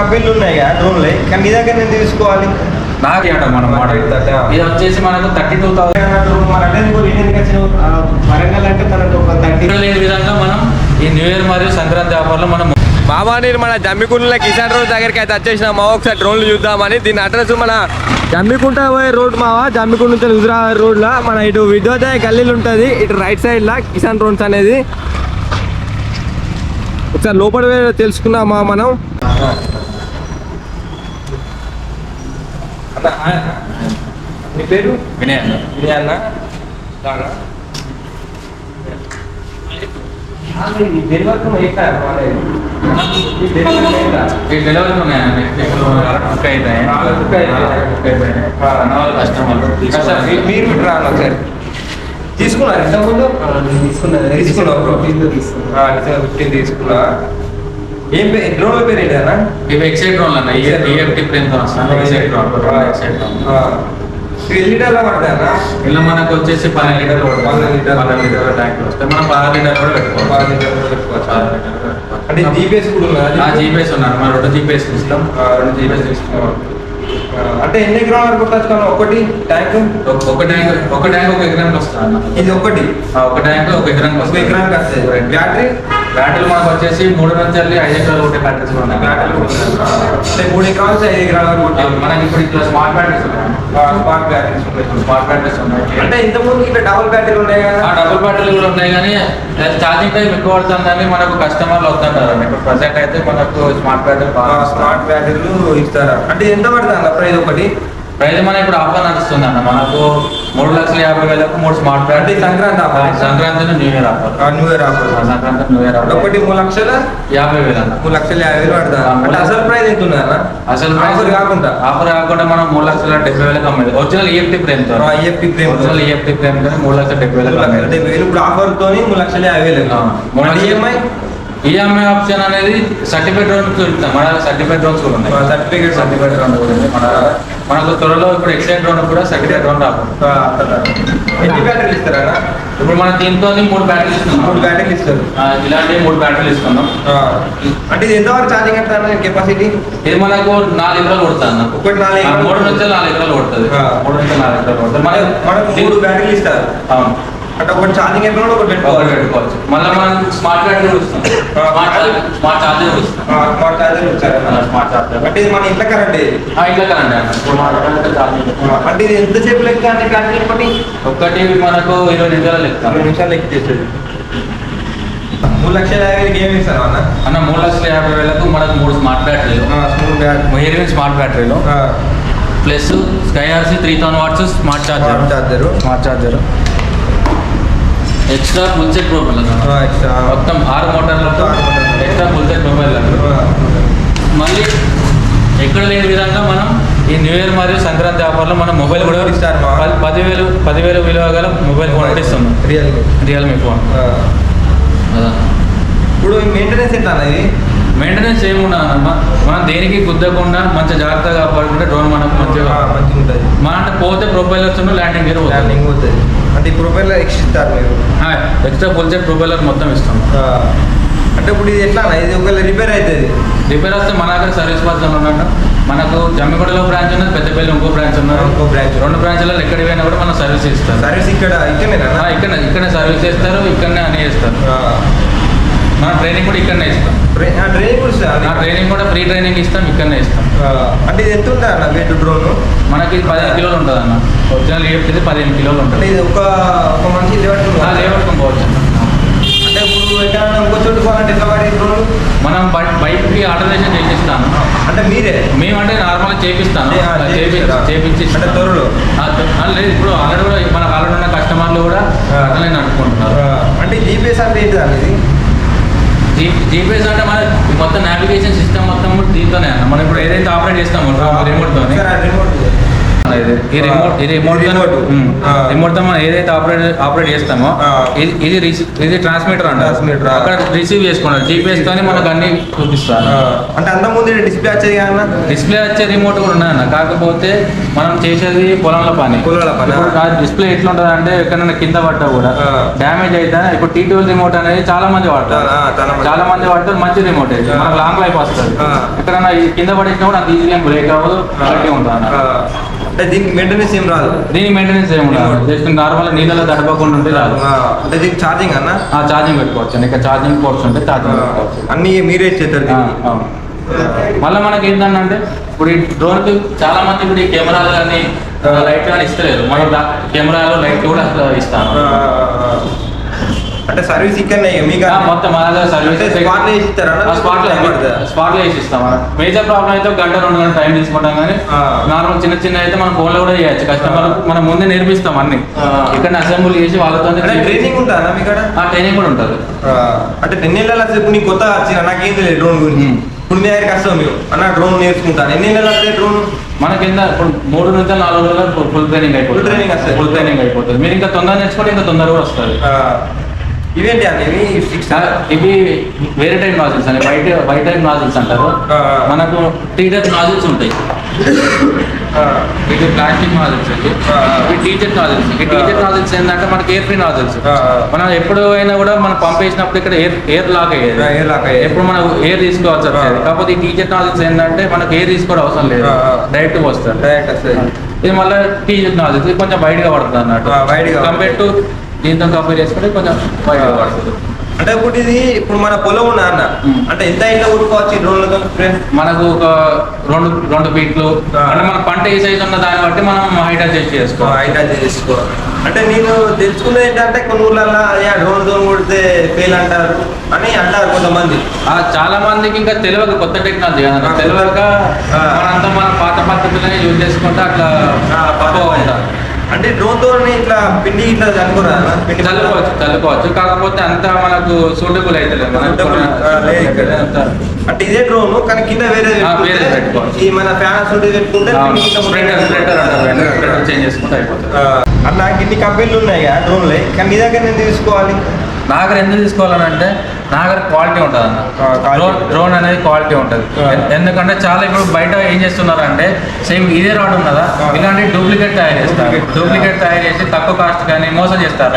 కంపెనీలు ఉన్నాయి కదా డ్రోన్లు, కానీ మీ దగ్గర నేను తీసుకోవాలి. నాది అంట మన మోడల్ ఇది వచ్చేసి మనకు 32,000 మన అంటే వరంగల్ అంటే తనకు ఒక 30 లేని విధంగా మనం ఈ న్యూ ఇయర్ మరియు సంక్రాంతి ఆఫర్లో మనం మామా నేను మన జమ్మికుంట కిసాన్ రోడ్ దగ్గరికి అయితే వచ్చేసిన మావా ఒకసారి డ్రోన్లు చూద్దామని. దీని అడ్రస్ మన జమ్మికుంట పోయే రోడ్ మావా, జమ్మికుంట నుంచి హుజురాబాద్ రోడ్లో మన ఇటు విద్యోదయ గల్లీలు ఉంటుంది, ఇటు రైట్ సైడ్లో కిసాన్ డ్రోన్స్ అనేది. ఒకసారి లోపల తెలుసుకుందామా మనం. నీ పేరు వినయ్ అన్న. అన్న డెలివరీ ఈ డెలివరీ ఉన్నాయండి బుక్ అవుతాయి కస్టమర్లు మీరు ఇట్లా ఒకసారి తీసుకున్నారు ఇంతకుముందు తీసుకున్నా. ఏం పేరు డ్రోన్ పేరు ఏంటన్నా? ఇవి ఎక్సైడ్ డ్రోన్లు అన్న ఈఎఫ్టీ ప్లేన్ తో వస్తాను. ఎక్సైడ్ డ్రోన్ లీటర్లో పడతాయన్నా? ఇలా మనకు వచ్చేసి 12 లీటర్లు 12 లీటర్ల ట్యాంక్ వస్తాయి. మనం 6 లీటర్ కూడా పెట్టుకోవచ్చు. అంటే జీపీఎస్ కూడా ఉన్నదా? జీపీఎస్ ఉన్నారు, మనం 2 జీపీఎస్ ఇస్తాం. 2 జీపీఎస్ ఇస్తాం. అంటే ఎన్ని ఎకరాలు వరకు వచ్చాను? ఒకటి ట్యాంక్ ఒక ట్యాంక్ 1 ఎకరానికి వస్తుంది అన్న. ఇది ఒకటి ఒక ట్యాంక్ 1 ఎకరానికి వస్తుంది. 1 ఎకరానికి వస్తుంది. బ్యాటరీలు మనకు వచ్చేసి 3 నుంచి 5 ఎకరాలు ఒకటి బ్యాటరీస్ ఉన్నాయి. బ్యాటరీలు అంటే 3 ఎకరాల నుంచి 5 ఎకరాల వరకు మనకి ఇప్పుడు ఇట్లా స్మార్ట్ బ్యాటరీస్ ఉన్నాయి. స్మార్ట్ బ్యాటరీస్ ఉన్నాయి. అంటే ఇంతకుముందు ఇట్లా డబుల్ బ్యాటరీలు ఉన్నాయి కదా? డబుల్ బ్యాటరీలు కూడా ఉన్నాయి, కానీ ఛార్జింగ్ టైం ఎక్కువ పడుతుందని మనకు కస్టమర్లు వస్తుంటారు. ఇప్పుడు ప్రజెంట్ అయితే మనకు స్మార్ట్ బ్యాటరీలు ఇస్తారా? అంటే ఎంత పడుతుంది అన్న ప్రైస్ ఒకటి? ప్రైజ్ మన ఇప్పుడు ఆఫర్ నడుస్తుంది అన్న. మనకు 3,50,000 3 smart battery. Sankranti offer. Sankranti new year offer. Sankranti new year offer. ఒకటి 3,50,000 అన్న. 3,50,000 పడుతుంది. అంటే అసలు ప్రైస్ ఎంత ఉంది అన్న? అసలు ప్రైస్ ఆఫర్ కాకుండా మనం 3,70,000 అమ్మేది. ఒరిజినల్ ఈఎఫ్టీ ఫ్రేమ్ తో. ఒరిజినల్ ఈఎఫ్టీ ఫ్రేమ్ తో 3,70,000 ఇప్పుడు ఆఫర్ తోని 3,50,000. ఈఎంఐ ఆప్షన్ అనేది సర్టిఫికేట్ డ్రోన్స్ ఇస్తాం. మన సర్టిఫికేట్ డ్రోన్స్ కూడా ఉన్నాయి. సర్టిఫికేట్ డ్రోన్ కూడా ఉంది. మనకు త్వరలో ఇప్పుడు ఎక్సైడ్ డ్రోన్ కూడా సర్టిఫికేట్ డ్రోన్ ఎన్ని బ్యాటరీలు ఇస్తారా? ఇప్పుడు మన దీంతో 3 బ్యాటరీలు ఇస్తున్నాం. 3 బ్యాటరీలు ఇస్తారు. ఇలాంటి 3 బ్యాటరీలు ఇస్తున్నాం. అంటే ఇది ఎంతవరకు ఛార్జింగ్ ఎంత కెపాసిటీ? ఇది మనకు 4 ఎకరాలు కొడుతుంది అన్న. ఒకటి 4 3 నుంచి 4 ఎకరాలు కొడుతుంది. 3 నుంచి 4 ఎకరాలు కొడుతుంది. మనకు 3 బ్యాటరీలు ఇస్తారు. అవును. అంటే ఒకటి ఛార్జింగ్ ఎక్కడ ఒకటి పెట్టుకోవచ్చు. మళ్ళీ మనం స్మార్ట్ బ్యాటరీ ఇస్తాం. స్మార్ట్ చార్జర్ ఇస్తాం. స్మార్ట్ చార్జర్ ఇచ్చారు. స్మార్ట్ చార్జర్ అంటే ఇది మన ఇంట్లో కరెంట్? ఇంట్లో కరెంట్ అంటే ఇది ఎంతసేపు లెక్క అంటే కరెంట్ ఒకటి మనకు 20 నిమిషాలు లెక్క. 20 నిమిషాలు లెక్క చేసేది. 3,50,000 ఏమి ఇస్తారు అన్న? 3,50,000 మనకు 3 స్మార్ట్ బ్యాటరీలు. స్మార్ట్ బ్యాటరీలు plus SkyRC 3000 watts smart charger extra full set profile మొత్తం 6 మోటార్లతో ఎక్స్ట్రా ఫుల్ సెట్ ప్రొఫైల్. మళ్ళీ ఎక్కడ లేని విధంగా మనం ఈ న్యూ ఇయర్ మరియు సంక్రాంతి ఆఫర్లో మనం మొబైల్ కూడా ఇస్తారు. 10,000 విలువ గల మొబైల్ ఫోన్ కూడా ఇస్తున్నాం. Realme phone. ఇప్పుడు మెయింటెనెన్స్ ఎంత అన్నది? మెయింటెనెన్స్ ఏమున్నా మనం దేనికి గుద్దకుండా మంచిగా జాగ్రత్తగా కాపాడుకుంటే డ్రోన్ మనకు మంచిగా ఉంటుంది. మన అంటే పోతే ప్రొపైలర్స్ ల్యాండింగ్ గేర్ పోతుంది. అంటే ఈ ప్రొపైలర్ ఇస్తారు మీరు? ఎక్స్ట్రా ఫుల్ సెట్ ప్రొపైలర్ మొత్తం ఇస్తాం. అంటే ఇప్పుడు ఇది ఎట్లా ఇది ఒకవేళ రిపేర్ అవుతుంది? రిపేర్ వస్తే మన దగ్గర సర్వీస్ పర్సన్ ఉన్నట్టు. మనకు జమ్మిగూడలో బ్రాంచ్ ఉన్నది, పెద్దపల్లి ఇంకో బ్రాంచ్ ఉన్నారు. 2 బ్రాంచ్లలో ఎక్కడికి పోయినా కూడా మనం సర్వీస్ ఇస్తాం. సర్వీస్ ఇక్కడనే సర్వీస్ చేస్తారు, ఇక్కడనే అని చేస్తారు. మన ట్రైనింగ్ కూడా ఇక్కడనే ఇస్తాం. ట్రైనింగ్ కూడా ఫ్రీ ట్రైనింగ్ ఇస్తాం, ఇక్కడనే ఇస్తాం. అంటే ఇది ఎంత ఉంటుంది అన్న వెయిట్ డ్రోన్? మనకి 15 కిలోలు ఉంటుంది అన్న. ఒరిజినల్ ఈఎఫ్టీ 15 కిలోలు ఉంటుంది. ఇది ఒక మనిషి లేవట్టుకుని పోవచ్చు. అంటే ఇప్పుడు ఎక్కడైనా ఇంకో చోటు పోవాలంటే ఎట్లా వాడి డ్రోన్? మనం బైక్కి ఆల్టరేషన్ చేపిస్తాను. అంటే మీరే? మేమంటే నార్మల్గా చేపిస్తాను. చేపించి అంటే త్వరలో లేదు. ఇప్పుడు ఆల్రెడీ కూడా మనకు ఆల్రెడీ ఉన్న కస్టమర్లు కూడా అట్లనే నడుపుకుంటున్నారు. అంటే జీపీఎస్ అంటే ఏంటి అనేది? జీపీఎస్ అంటే మన మొత్తం నావిగేషన్ సిస్టమ్ మొత్తం దీంతోనే అన్న. మనం ఇప్పుడు ఏదైతే ఆపరేట్ చేస్తామో రిమోట్తో ఇది రిమోట్ రిమోట్ తో మనం ఏదైతే ఆపరేట్ చేస్తామో ఇది ట్రాన్స్మిటర్ అంట. ట్రాన్స్మిటర్ అక్కడ రిసీవ్ చేసుకున్నారు GPS తోనే మనకు అన్ని చూపిస్తారు. అంటే అంత ముందు డిస్ప్లే వచ్చేది కదా, డిస్ప్లే వచ్చే రిమోట్ కూడా ఉన్నాయన్న. కాకపోతే మనం చేసేది పొలంలో పని. డిస్ప్లే ఎట్లా ఉంటుంది అంటే ఎక్కడైనా కింద పడ్డా కూడా డ్యామేజ్ అయితే ఇప్పుడు T12 రిమోట్ అనేది చాలా మంది వాడతారు. మంచి రిమోట్ అయితే మనకు లాంగ్ లైఫ్ వస్తుంది. ఎక్కడైనా కింద పడేసినా కూడా అంత ఈజీగా బ్రేక్ అవ్వదు, గట్టిగా ఉంటుంది అన్న. అంటే దీనికి మెయింటెనెన్స్ ఏం రాదు. దీనికి మెయింటెనెన్స్ ఏమి ఉండదు, జస్ట్ నార్మల్ నీళ్ళలో తడపకుండా ఉంటే రాదు. అంటే దీనికి ఛార్జింగ్ అన్న, ఛార్జింగ్ పెట్టుకోవచ్చు. ఇంకా ఛార్జింగ్ పోర్ట్స్ ఉంటే ఛార్జింగ్ పెట్టుకోవచ్చు. అన్ని మీరే చేస్తారు. మళ్ళీ మనకి ఏంటంటే ఇప్పుడు ఈ డ్రోన్కి చాలా మంది ఇప్పుడు ఈ కెమెరాలు కానీ లైట్ కానీ ఇస్తలేరు. మనం కెమెరాలు లైట్ కూడా ఇస్తాను. అంటే సర్వీస్ ఇక్కడ మొత్తం మన దగ్గర సర్వీస్ స్పాట్లో వేసి ఇస్తాం. మేజర్ ప్రాబ్లం అయితే 1-2 గంటలు టైం తీసుకుంటాం. కానీ నార్మల్ చిన్న చిన్న అయితే మనం ఫోన్లో కూడా చేయొచ్చు. కస్టమర్ మనం ముందే నేర్పిస్తాం అన్ని. ఇక్కడ అసెంబుల్ చేసి వాళ్ళతో ట్రైనింగ్ ఉంటుందా మీకు? ట్రైనింగ్ కూడా ఉంటుంది. అంటే 10 ఏళ్ళ నీకు కొత్త వచ్చిన నాకేం తెలియదు డ్రోన్ గురించి. ఇప్పుడు మీ దగ్గరికి వస్తాం మేము అన్న డ్రోన్ నేర్చుకుంటాను. ఎన్ని ఏళ్ళు వస్తాయి డ్రోన్? మన కింద ఇప్పుడు 3 నుంచి 4 రోజుల్లో ఫుల్ ట్రైనింగ్ అయిపోతుంది. ఫుల్ ట్రైనింగ్ అయిపోతుంది. మీరు ఇంకా తొందరగా నేర్చుకుంటే ఇంకా తొందరగా కూడా వస్తుంది. ఇవేంటి అనేవి ఇవి వేరే టైప్ నాజిల్స్ అని వైట్ టైప్ నాజిల్స్ అంటారు. మనకు 3 టైప్ నాజిల్స్ ఉంటాయి. ఇది ప్లాస్టిక్ నాజిల్స్, ఇవి టీజెట్ నాజిల్స్. ఈ టీజెట్ నాజిల్స్ ఏంటంటే మనకి ఎయిర్ ఫ్రీ నాజిల్స్. మనం ఎప్పుడు అయినా కూడా మనం పంపేసినప్పుడు ఇక్కడ ఎయిర్ లాక్ అయ్యేది. ఎప్పుడు మనం ఎయిర్ తీసుకోవాల్సి వచ్చేది. కాకపోతే ఈ టీజెట్ నాజిల్స్ ఏంటంటే మనకి ఎయిర్ తీసుకోవడం అవసరం లేదు, డైరెక్ట్ వస్తుంది. ఇది మళ్ళీ టీజెట్ నాజిల్స్ కొంచెం వైడ్గా పడుతుంది అన్నట్టు. కంపేర్ టు దీంతో కంపేర్ చేసుకుంటే కొంచెం వైడ్గా పడుతుంది. అంటే ఇప్పుడు మన పొలం ఉన్నా అన్న, అంటే ఎంత ఇంట్లో ఊరుకోవచ్చు డ్రోన్లతో? మనకు ఒక 2 ఫీట్లు. అంటే మన పంట ఏ సైజ్ ఉన్న దాన్ని బట్టి మనం హైట్ అడ్జస్ట్ చేసుకో. అంటే నేను తెలుసుకున్నది ఏంటంటే కొన్ని ఊర్లలో డ్రోన్తో కొడితే ఫెయిల్ అంటారు అని అంటారు కొంతమంది. చాలా మందికి ఇంకా తెలియక, కొత్త టెక్నాలజీ కదా తెలియక మనంతా మన పాత పద్ధతులనే యూజ్ చేసుకుంటే అట్లా ఉంటారు. అంటే డ్రోన్ తో ఇట్లా పిండి ఇట్లా చల్లుకోవచ్చు. కాకపోతే అంత మనకు సూటబుల్ అయితే అంటే ఇదే డ్రోన్ కానీ కింద వేరే పెట్టుకోవచ్చు. ఈ మన ఫ్యాన్స్ పెట్టుకుంటే చేంజ్ చేసుకుంటే అయిపోతుంది. అన్న ఇన్ని కంపెనీలు ఉన్నాయి కదా డ్రోన్లే, కానీ మీ దగ్గర నేను తీసుకోవాలి. నా దగ్గర ఎందుకు తీసుకోవాలని అంటే నా దగ్గర క్వాలిటీ ఉంటుంది అన్న. డ్రోన్ అనేది క్వాలిటీ ఉంటుంది. ఎందుకంటే చాలా ఇప్పుడు బయట ఏం చేస్తున్నారంటే సేమ్ ఇదే రాడ్ ఉన్నదా ఇలాంటి డూప్లికేట్ తయారు చేసి తక్కువ కాస్ట్ కానీ మోసం చేస్తారు.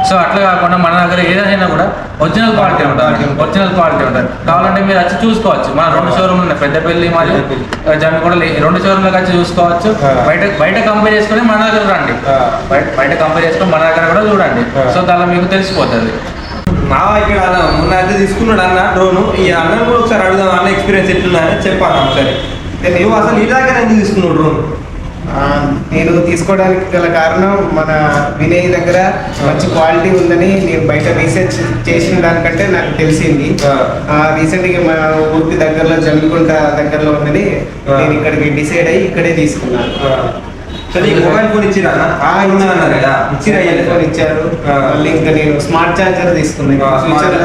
సో అట్లా కాకుండా మన దగ్గర ఏదైనా కూడా ఒరిజినల్ క్వాలిటీ ఉంటుంది. కావాలంటే మీరు వచ్చి చూసుకోవచ్చు. మన 2 షోరూమ్లు ఉన్నాయి, పెద్దపల్లి మరియు జమ్మిగూడ. 2 షోరూమ్లకు వచ్చి చూసుకోవచ్చు. బయట కంపేర్ చేసుకుని మన దగ్గర రండి. బయట కంపేర్ చేసుకుని మన దగ్గర కూడా చూడండి. సో దానిలో మీకు తెలిసిపోతుంది. మా ఇక్కడ మొన్న అయితే తీసుకున్నాడు అన్న డ్రోన్. ఈ అన్నను కూడా ఒకసారి అడుగుదాం, అన్న ఎక్స్పీరియన్స్ ఎట్లుందని చెప్పాను ఒకసారి. నువ్వు అసలు ఈ దగ్గర ఎందుకు తీసుకున్నావు డ్రోన్? నేను తీసుకోవడానికి గల కారణం మన వినయ్ దగ్గర మంచి క్వాలిటీ ఉందని నేను బయట రీసెర్చ్ చేసిన దానికంటే నాకు తెలిసింది. రీసెంట్గా మా ఊరికి దగ్గరలో జమ్మికుంట దగ్గరలో ఉందని నేను ఇక్కడికి డిసైడ్ అయ్యి ఇక్కడే తీసుకున్నాను. మొబైల్ ఫోన్ ఇచ్చిరా? ఫోన్ ఇచ్చారు. మళ్ళీ ఇంకా నేను స్మార్ట్ ఛార్జర్ తీసుకున్నాను. ఫ్యూచర్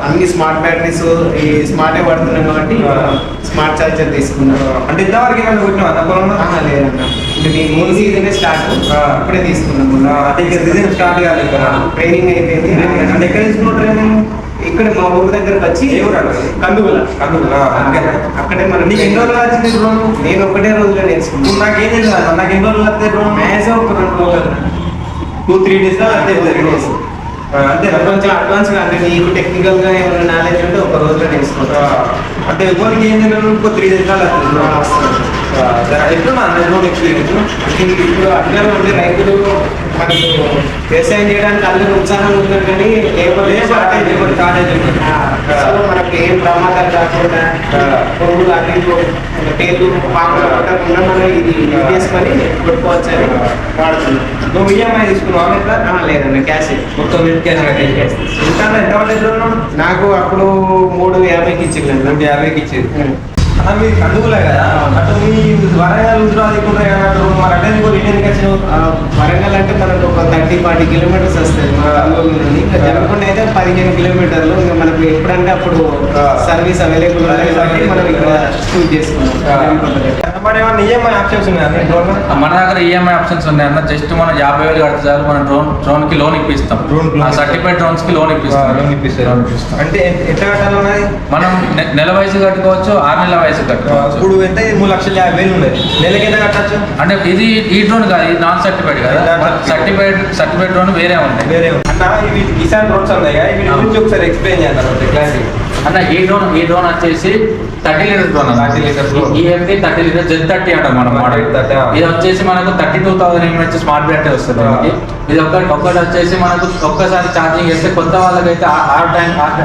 అన్ని స్మార్ట్ బ్యాటరీస్ ఈ స్మార్టే పడుతున్నాం కాబట్టి స్మార్ట్ ఛార్జర్ తీసుకున్నాను. అంటే ఇంతవరకు ఏమైనా కొట్టినా పొలంలో? లేదన్నా, నేను ఈ సీజనే స్టార్ట్ ఇప్పుడే తీసుకున్నాను. అంటే ఇంకా సీజన్ స్టార్ట్ కాదు, ట్రైనింగ్ అయిపోయింది. అంటే ఎక్కడ తీసుకున్న ట్రైనింగ్? ఇక్కడ మా ఊరి దగ్గరకు వచ్చి కందుగుల అక్కడే మనం. నీకు ఎన్ని రోజులు వచ్చింది డ్రోన్? నేను ఒకటే రోజులో నేర్చుకున్నాను. నాకేం తెలియదు. నాకు ఎన్ని రోజులు వస్తాయి డ్రోన్? మ్యాక్సిమం ఒక 2 రోజులు, 2-3 డేస్ అంతే. కొంచెం అడ్వాన్స్గా అంటే నీకు టెక్నికల్గా ఏమైనా నాలెడ్జ్ ఉంటే ఒక రోజులో నేర్చుకుంటా. అంటే ఎవరికి ఏం తెలియదు ఇంకో 3 డేస్ వస్తుంది. ఎట్లున్నా డ్రోన్ ఎక్స్పీరియన్స్? ఇప్పుడు అందరూ ఉండే రైతులు మనకు వ్యవసాయం చేయడానికి అందరూ ఉత్సాహంగా ఉన్నారు, కానీ మనకు ఏం ప్రమాదాలు కాకుండా పొరుగులు అన్నింటిలో పేర్లు పాపలు పట్టకుండా మనం ఇది చేసుకొని కొట్టుకోవచ్చు అని వాడుతున్నాం. నువ్వు ఈఎంఐ తీసుకున్నావు? లేదన్న, క్యాష్ మొత్తం ఎంత పడేది? నాకు అప్పుడు 350కి ఇచ్చింది. 350కి ఇచ్చేది. మీరు కందుకులే కదా, అటు మీ వరంగల్ హుజరాబాద్ మరి అంటే ఇండియన్కి వచ్చిన వరంగల్ అంటే మనకు ఒక 30-40 కిలోమీటర్స్ వస్తుంది మన కందుకూరు నుండి. ఇంకా జనకొండ అయితే 15 కిలోమీటర్లు. ఇంకా మనకు ఎప్పుడంటే అప్పుడు సర్వీస్ అవైలబుల్ ఉంటుంది కాబట్టి మనం ఇక్కడ చూజ్ చేసుకున్నాం. మరి ఏమన్నా ఈఎంఐ ఆప్షన్స్ ఉన్నాయా డ్రోన్? మన దగ్గర ఈఎంఐ ఆప్షన్స్ ఉన్నాయన్న. జస్ట్ మనం 50,000 కడితే చాలు మనం డ్రోన్ కి లోన్ ఇప్పిస్తాం. సర్టిఫైడ్ డ్రోన్స్ కి లోన్ ఇప్పిస్తాం. అంటే ఎట్లా కట్టాలన్నది? మనం నెల వయసు కట్టుకోవచ్చు, 6 నెలల వయసు కట్టుకోవచ్చు. ఇప్పుడు ఎంత 3,50,000 ఉన్నది, నెలకి ఎంత కట్టచ్చు? అంటే ఇది ఈ డ్రోన్ కాదు, ఇది నాన్ సర్టిఫైడ్ కదా. సర్టిఫైడ్ డ్రోన్ వేరే ఉంటాయి. వేరే అన్న ఇవి కిసాన్ డ్రోన్స్ ఉన్నాయి కదా, వీటి గురించి ఒకసారి ఎక్స్ప్లెయిన్ చేద్దాం క్లారిటీ. అన్న ఈ డ్రోన్ వచ్చేసి 30 litre drone. 30 litres EMT 30 litre Z30 అంటాం మనం మోడల్. ఇది వచ్చేసి మనకు 32,000 mAh స్మార్ట్ బ్యాటరీ వస్తుంది. ఇది ఒక్కటి వచ్చేసి మనకు ఒక్కసారి ఛార్జింగ్ చేస్తే కొత్త వాళ్ళకైతే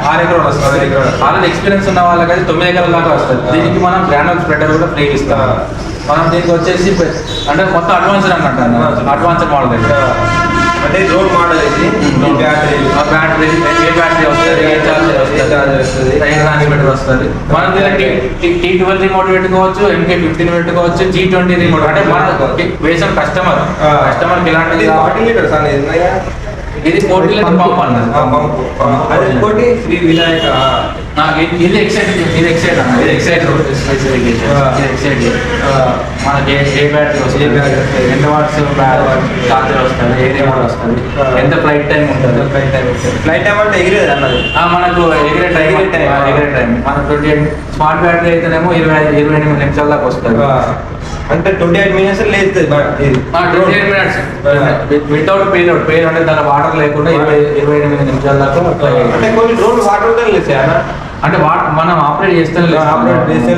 6 ఎకరాలు వస్తుంది. ఆల్రెడీ ఎక్స్పీరియన్స్ ఉన్న వాళ్ళకైతే 9 ఎకరాల దాకా వస్తుంది. దీనికి మనం గ్రాండ్ స్ప్రెడర్ కూడా ఫ్రీ ఇస్తాం. మనం దీనికి వచ్చేసి అంటే మొత్తం అడ్వాన్స్డ్ అన్నట్టు, అడ్వాన్స్డ్ మోడల్. అంటే డ్రోన్ మోడల్ ఇది. బ్యాటరీ ఏ బ్యాటరీ వస్తుంది, ఏ చార్జర్ వస్తుంది, టైర్ ట్రాన్స్మిటర్ వస్తుంది. మనం T12 రిమోట్ పెట్టుకోవచ్చు, MK15 పెట్టుకోవచ్చు, G20 రిమోట్. అంటే మన వేసిన కస్టమర్ ఇలాంటిది 40 లీటర్స్ అనేది ఇది 40 లీటర్ పంప్ అన్నది. అది ఇంకోటి శ్రీ వినాయక. ఇది ఎక్సైడ్ అన్న, ఇది ఎక్సైడ్ స్పెసిఫికేషన్. మనకి ఏ బ్యాటరీ వస్తుంది, ఎంత వాట్స్ చార్జర్ వస్తుంది, ఏ రిమోట్ వస్తుంది, ఎంత ఫ్లైట్ టైం ఉంటుంది. ఫ్లైట్ టైం అంటే ఎగిరేది అన్నది మనకు ఎగిరే టైం మనకు 28 స్మార్ట్ బ్యాటరీ అయితేనేమో 28 నిమిషాల దాకా వస్తుంది. అంటే 28 మినిట్స్ లేస్తుంది. 28 మినిట్స్ వితౌట్ పేలోడ్ అంటే దాని వాటర్ లేకుండా 28 నిమిషాల దాకా. అంటే కొన్ని డ్రోన్ వాటర్ లేచాయా? అంటే మనం ఆపరేట్ చేస్తే ఆపరేట్ చేస్తే